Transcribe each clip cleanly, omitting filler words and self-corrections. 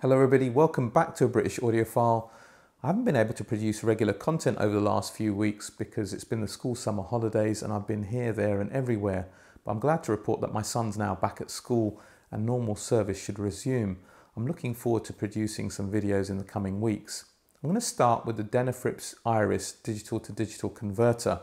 Hello everybody, welcome back to a British Audiophile. I haven't been able to produce regular content over the last few weeks because it's been the school summer holidays and I've been here, there and everywhere. But I'm glad to report that my son's now back at school and normal service should resume. I'm looking forward to producing some videos in the coming weeks. I'm going to start with the Denafrips Iris digital to digital converter.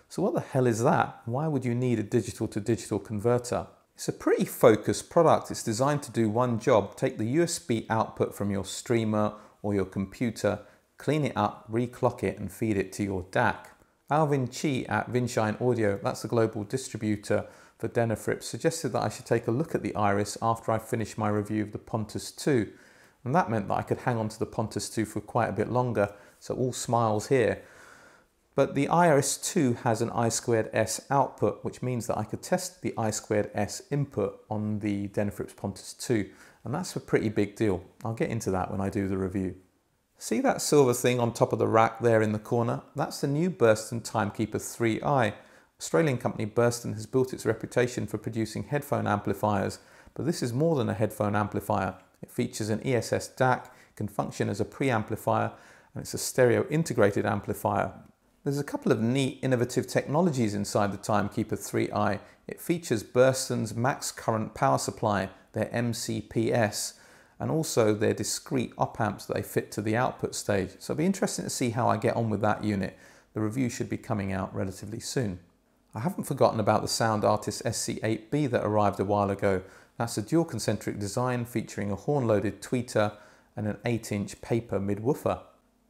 So what the hell is that? Why would you need a digital to digital converter? It's a pretty focused product. It's designed to do one job: take the USB output from your streamer or your computer, clean it up, reclock it and feed it to your DAC. MkII at MkII Audio, that's the global distributor for Denafrips, suggested that I should take a look at the Iris after I finished my review of the Pontus 2. And that meant that I could hang on to the Pontus 2 for quite a bit longer, so all smiles here. But the Iris 2 has an I2S output, which means that I could test the I2S input on the Denafrips Pontus 2, and that's a pretty big deal. I'll get into that when I do the review. See that silver thing on top of the rack there in the corner? That's the new Burson Timekeeper 3i. Australian company Burson has built its reputation for producing headphone amplifiers, but this is more than a headphone amplifier. It features an ESS DAC, can function as a preamplifier, and it's a stereo integrated amplifier. There's a couple of neat innovative technologies inside the Timekeeper 3i. It features Burson's max current power supply, their MCPS, and also their discrete op amps that they fit to the output stage. So it'll be interesting to see how I get on with that unit. The review should be coming out relatively soon. I haven't forgotten about the Sound Artist SC8B that arrived a while ago. That's a dual concentric design featuring a horn-loaded tweeter and an 8-inch paper mid-woofer.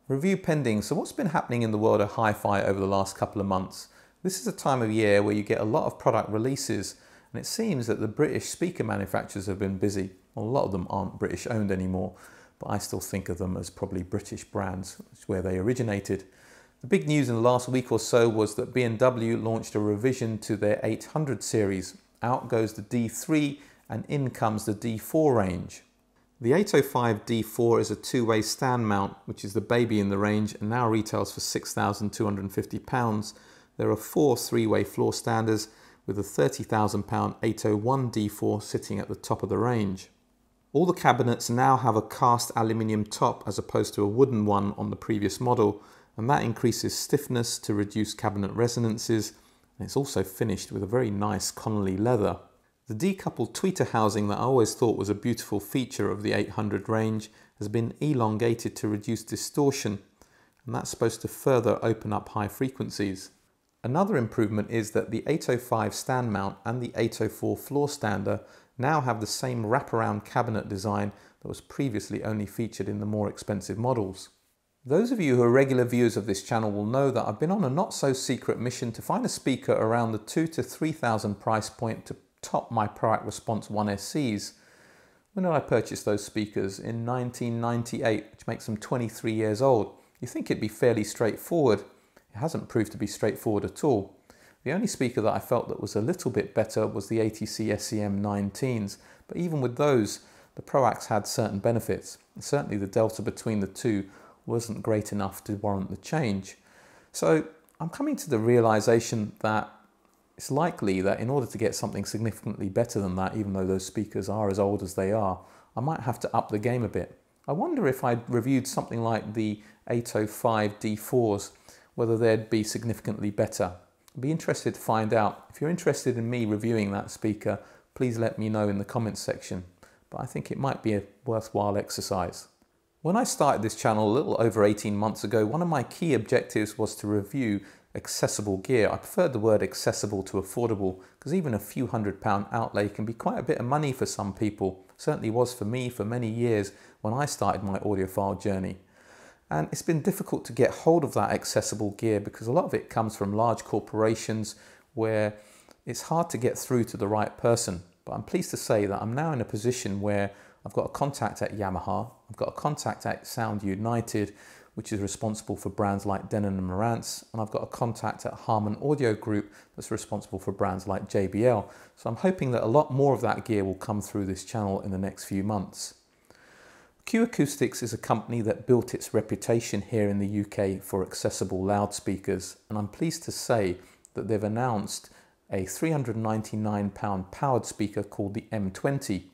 Review pending. So what's been happening in the world of hi-fi over the last couple of months? This is a time of year where you get a lot of product releases, and it seems that the British speaker manufacturers have been busy. Well, a lot of them aren't British owned anymore, but I still think of them as probably British brands, which is where they originated. The big news in the last week or so was that B&W launched a revision to their 800 series. Out goes the D3 and in comes the D4 range. The 805 D4 is a two-way stand mount, which is the baby in the range and now retails for £6,250. There are 4 three-way floor standers with a £30,000 801 D4 sitting at the top of the range. All the cabinets now have a cast aluminium top as opposed to a wooden one on the previous model, and that increases stiffness to reduce cabinet resonances, and it's also finished with a very nice Connolly leather. The decoupled tweeter housing that I always thought was a beautiful feature of the 800 range has been elongated to reduce distortion, and that's supposed to further open up high frequencies. Another improvement is that the 805 stand mount and the 804 floor stander now have the same wraparound cabinet design that was previously only featured in the more expensive models. Those of you who are regular viewers of this channel will know that I've been on a not so secret mission to find a speaker around the £2,000 to £3,000 price point to top my Proact Response 1SCs. When did I purchase those speakers? In 1998, which makes them 23 years old. You think it'd be fairly straightforward. It hasn't proved to be straightforward at all. The only speaker that I felt that was a little bit better was the ATC SEM 19s, but even with those, the Proacts had certain benefits. And certainly the delta between the two wasn't great enough to warrant the change. So I'm coming to the realization that it's likely that in order to get something significantly better than that, even though those speakers are as old as they are, I might have to up the game a bit. I wonder if I'd reviewed something like the 805 D4s, whether they'd be significantly better. I'd be interested to find out. If you're interested in me reviewing that speaker, please let me know in the comments section. But I think it might be a worthwhile exercise. When I started this channel a little over 18 months ago, one of my key objectives was to review accessible gear. I preferred the word accessible to affordable because even a few £100 outlay can be quite a bit of money for some people. It certainly was for me for many years when I started my audiophile journey. And it's been difficult to get hold of that accessible gear because a lot of it comes from large corporations where it's hard to get through to the right person. But I'm pleased to say that I'm now in a position where I've got a contact at Yamaha, I've got a contact at Sound United, which is responsible for brands like Denon and Marantz, and I've got a contact at Harman Audio Group that's responsible for brands like JBL. So I'm hoping that a lot more of that gear will come through this channel in the next few months. MkII Acoustics is a company that built its reputation here in the UK for accessible loudspeakers, and I'm pleased to say that they've announced a £399 powered speaker called the M20.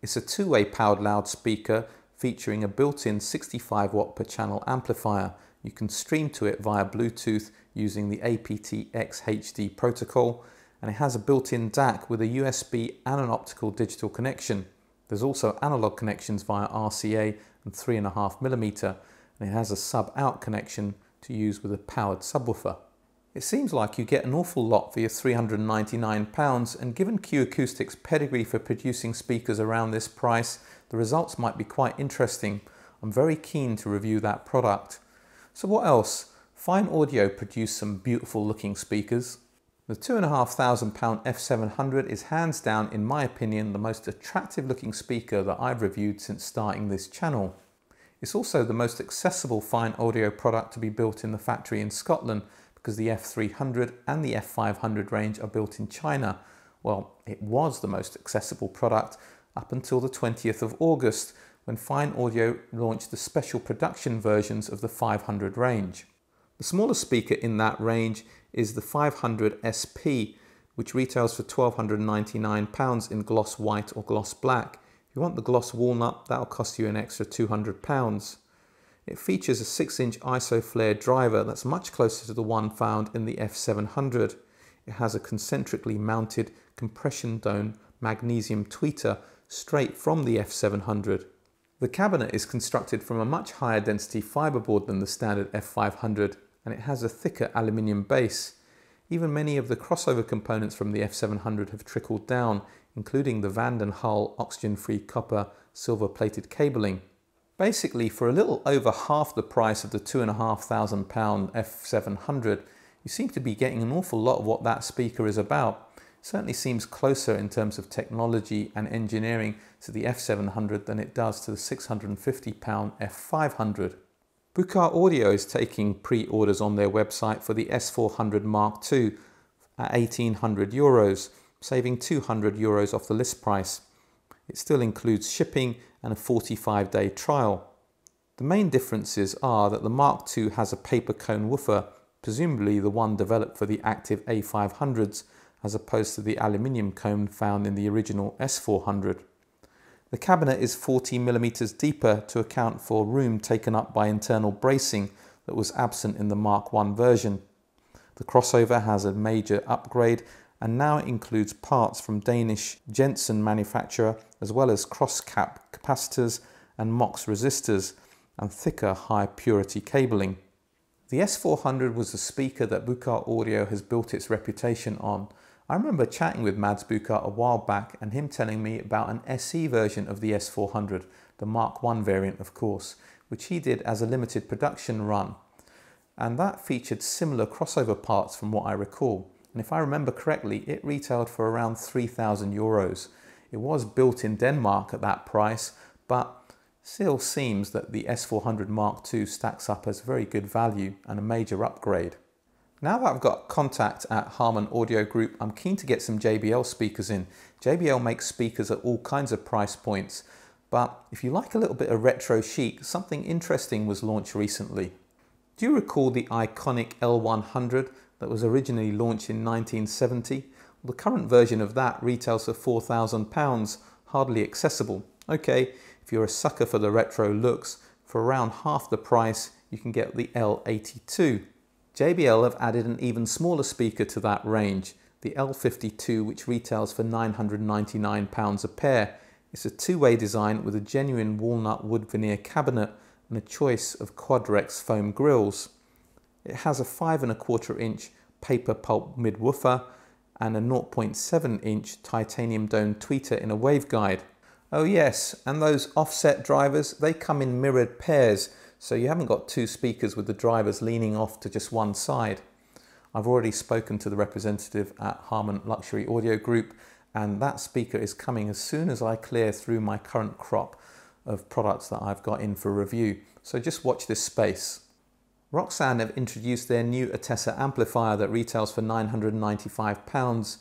It's a two-way powered loudspeaker featuring a built-in 65 watt per channel amplifier. You can stream to it via Bluetooth using the aptX HD protocol, and it has a built-in DAC with a USB and an optical digital connection. There's also analog connections via RCA and 3.5mm, and it has a sub-out connection to use with a powered subwoofer. It seems like you get an awful lot for your £399, and given Q Acoustics' pedigree for producing speakers around this price, the results might be quite interesting. I'm very keen to review that product. So what else? Fyne Audio produced some beautiful looking speakers. The £2,500 F700 is hands down, in my opinion, the most attractive looking speaker that I've reviewed since starting this channel. It's also the most accessible Fyne Audio product to be built in the factory in Scotland, because the F300 and the F500 range are built in China. Well, it was the most accessible product up until the 20th of August, when Fyne Audio launched the special production versions of the 500 range. The smallest speaker in that range is the 500 SP, which retails for £1,299 in gloss white or gloss black. If you want the gloss walnut, that'll cost you an extra £200. It features a 6-inch ISO flare driver that's much closer to the one found in the F700. It has a concentrically mounted compression dome magnesium tweeter straight from the F700. The cabinet is constructed from a much higher density fiberboard than the standard F500, and it has a thicker aluminium base. Even many of the crossover components from the F700 have trickled down, including the Vanden Hull oxygen-free copper silver-plated cabling. Basically, for a little over half the price of the £2,500 F700, you seem to be getting an awful lot of what that speaker is about. It certainly seems closer in terms of technology and engineering to the F700 than it does to the £650 F500. Buchardt Audio is taking pre-orders on their website for the S400 Mark II at €1,800, saving €200 off the list price. It still includes shipping and a 45-day trial. The main differences are that the Mark II has a paper cone woofer, presumably the one developed for the active A500s, as opposed to the aluminium cone found in the original S400. The cabinet is 40mm deeper to account for room taken up by internal bracing that was absent in the Mark I version. The crossover has a major upgrade and now includes parts from Danish Jensen manufacturer, as well as cross-cap capacitors and MOX resistors and thicker high purity cabling. The S400 was a speaker that Buchardt Audio has built its reputation on. I remember chatting with Mads Buchardt a while back and him telling me about an SE version of the S400, the Mark I variant of course, which he did as a limited production run. And that featured similar crossover parts from what I recall. And if I remember correctly, it retailed for around €3,000. It was built in Denmark at that price, but still seems that the S400 Mark II stacks up as very good value and a major upgrade. Now that I've got contact at Harman Audio Group, I'm keen to get some JBL speakers in. JBL makes speakers at all kinds of price points, but if you like a little bit of retro chic, something interesting was launched recently. Do you recall the iconic L100 that was originally launched in 1970? Well, the current version of that retails for £4,000, hardly accessible. Okay, if you're a sucker for the retro looks, for around half the price you can get the L82. JBL have added an even smaller speaker to that range, the L52, which retails for £999 a pair. It's a two-way design with a genuine walnut wood veneer cabinet and a choice of Quadrex foam grills. It has a 5¼ inch paper pulp mid-woofer and a 0.7 inch titanium dome tweeter in a waveguide. Oh yes, and those offset drivers, they come in mirrored pairs, so you haven't got two speakers with the drivers leaning off to just one side. I've already spoken to the representative at Harman Luxury Audio Group, and that speaker is coming as soon as I clear through my current crop of products that I've got in for review. So just watch this space. Roksan have introduced their new Attessa amplifier that retails for £995.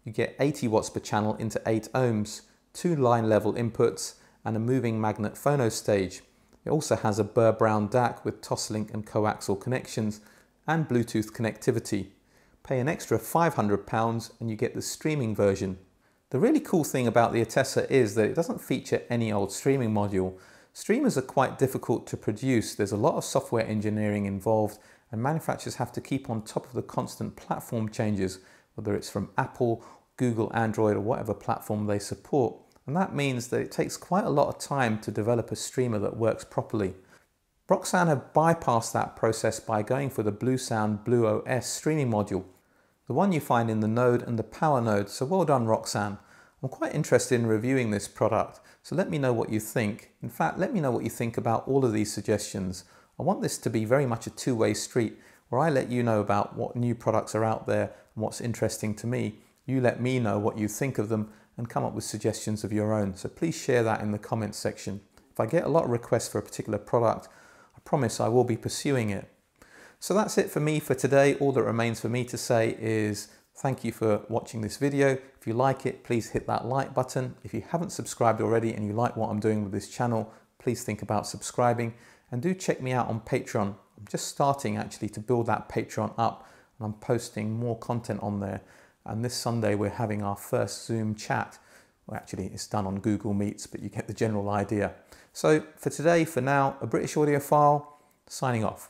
You get 80 watts per channel into 8 ohms, 2 line level inputs and a moving magnet phono stage. It also has a Burr Brown DAC with Toslink and coaxial connections and Bluetooth connectivity. Pay an extra £500 and you get the streaming version. The really cool thing about the Attessa is that it doesn't feature any old streaming module, Streamers are quite difficult to produce. There's a lot of software engineering involved, and manufacturers have to keep on top of the constant platform changes, whether it's from Apple, Google, Android, or whatever platform they support. And that means that it takes quite a lot of time to develop a streamer that works properly. Roksan have bypassed that process by going for the Bluesound Blue OS streaming module, the one you find in the Node and the Power Node, so well done Roksan. I'm quite interested in reviewing this product, so let me know what you think. In fact, let me know what you think about all of these suggestions. I want this to be very much a two-way street, where I let you know about what new products are out there and what's interesting to me. You let me know what you think of them and come up with suggestions of your own, so please share that in the comments section. If I get a lot of requests for a particular product, I promise I will be pursuing it. So that's it for me for today. All that remains for me to say is thank you for watching this video. If you like it, please hit that like button. If you haven't subscribed already and you like what I'm doing with this channel, please think about subscribing, and do check me out on Patreon. I'm just starting actually to build that Patreon up, and I'm posting more content on there. And this Sunday we're having our first Zoom chat. Well, actually it's done on Google Meets, but you get the general idea. So for today, for now, a British audiophile signing off.